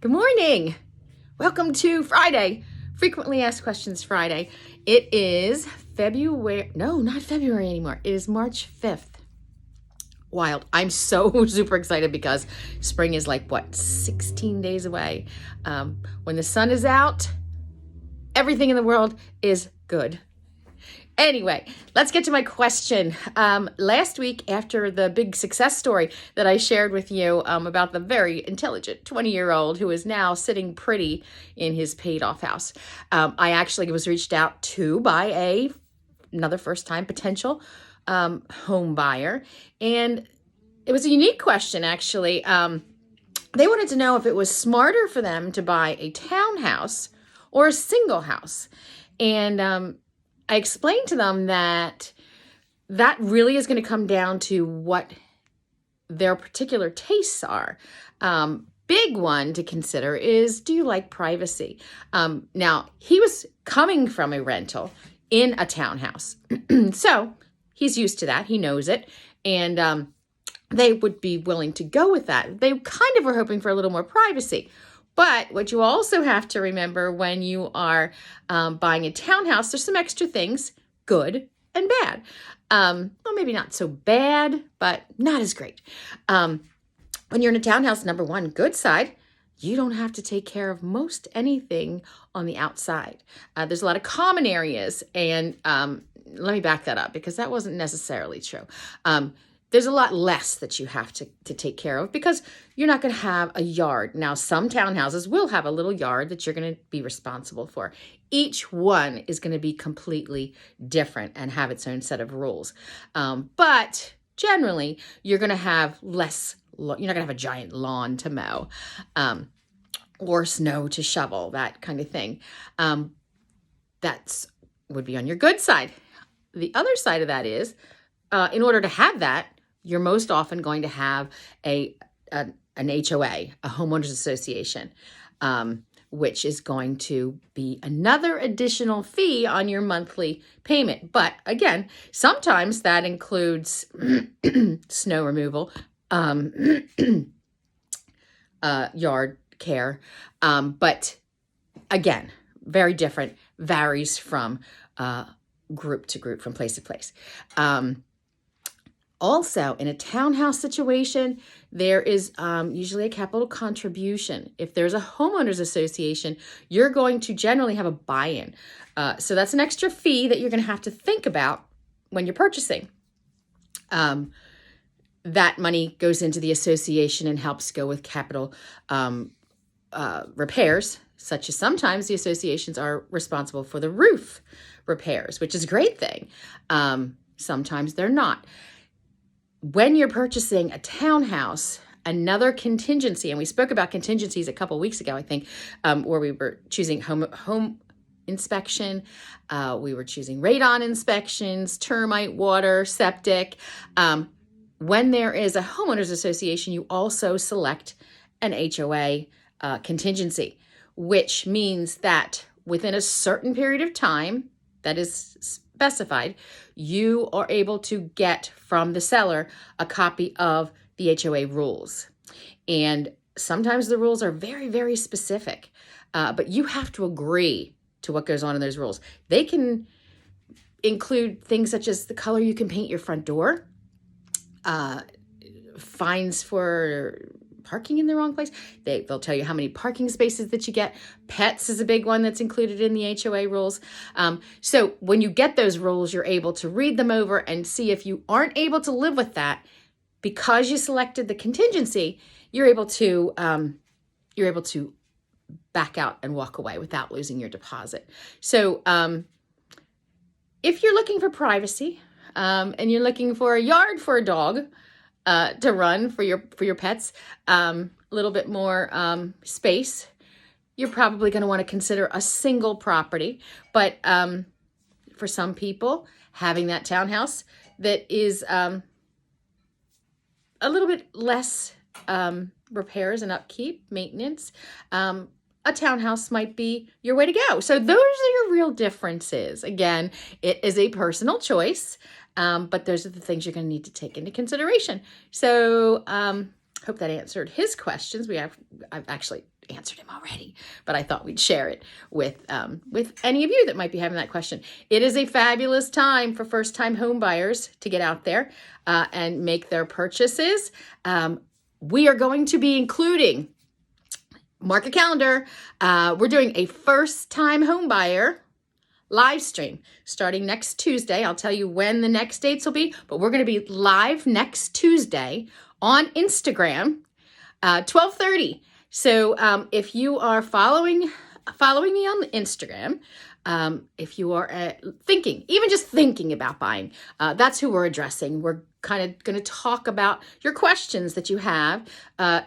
Good morning. Welcome to Friday, Frequently Asked Questions Friday. It is not February anymore. It is March 5th. Wild. I'm so super excited because spring is 16 days away. When the sun is out, everything in the world is good. Anyway, let's get to my question. Last week, after the big success story that I shared with you about the very intelligent 20-year-old who is now sitting pretty in his paid-off house, I actually was reached out to by another first-time potential home buyer, and it was a unique question, actually. They wanted to know if it was smarter for them to buy a townhouse or a single house, and I explained to them that really is going to come down to what their particular tastes are. Big one to consider is, do you like privacy? Now, he was coming from a rental in a townhouse. So he's used to that. He knows it. And they would be willing to go with that. They kind of were hoping for a little more privacy. But what you also have to remember when you are buying a townhouse, there's some extra things, good and bad. Well, maybe not so bad, but not as great. When you're in a townhouse, number one, good side, you don't have to take care of most anything on the outside. There's a lot of common areas, and let me back that up because that wasn't necessarily true. There's a lot less that you have to take care of because you're not going to have a yard. Now, some townhouses will have a little yard that you're going to be responsible for. Each one is going to be completely different and have its own set of rules. But generally, you're going to have less. You're not going to have a giant lawn to mow or snow to shovel, that kind of thing. That would be on your good side. The other side of that is, in order to have that, you're most often going to have an HOA, a homeowners association, which is going to be another additional fee on your monthly payment. But again, sometimes that includes snow removal, yard care. But again, very different, varies from group to group, from place to place. Also, in a townhouse situation, there is usually a capital contribution. If there's a homeowners association, you're going to generally have a buy-in. So that's an extra fee that you're going to have to think about when you're purchasing. That money goes into the association and helps go with capital repairs, such as sometimes the associations are responsible for the roof repairs, which is a great thing. Sometimes they're not. When you're purchasing a townhouse, another contingency, and we spoke about contingencies a couple weeks ago, I think, where we were choosing home inspection, we were choosing radon inspections, termite, water, septic. When there is a homeowners association, you also select an HOA contingency, which means that within a certain period of time that is specified, you are able to get from the seller a copy of the HOA rules. And sometimes the rules are very, very specific, but you have to agree to what goes on in those rules. They can include things such as the color you can paint your front door, fines for parking in the wrong place. They'll tell you how many parking spaces that you get. Pets is a big one that's included in the HOA rules. So when you get those rules, you're able to read them over and see if you aren't able to live with that because you selected the contingency. You're able to back out and walk away without losing your deposit. So if you're looking for privacy and you're looking for a yard for a dog to run for your pets, a little bit more space, you're probably going to want to consider a single property. But for some people, having that townhouse that is a little bit less repairs and upkeep, maintenance, a townhouse might be your way to go. So those are your real differences. Again, it is a personal choice. But those are the things you're going to need to take into consideration. So hope that answered his questions. I've actually answered him already, but I thought we'd share it with any of you that might be having that question. It is a fabulous time for first-time home buyers to get out there and make their purchases. We are going to be including, mark a calendar, we're doing a first-time home buyer live stream starting next Tuesday. I'll tell you when the next dates will be, but we're going to be live next Tuesday on Instagram, 12:30. So if you are following me on Instagram, if you are just thinking about buying, that's who we're addressing. We're kind of going to talk about your questions that you have,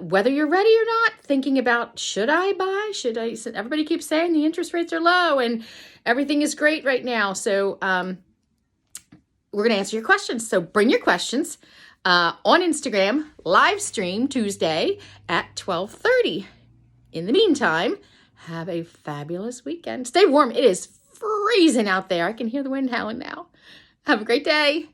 whether you're ready or not, thinking about, should I buy? Should I? Everybody keeps saying the interest rates are low and everything is great right now. So we're going to answer your questions. So bring your questions on Instagram, live stream Tuesday at 12:30. In the meantime, have a fabulous weekend. Stay warm. It is freezing out there. I can hear the wind howling now. Have a great day.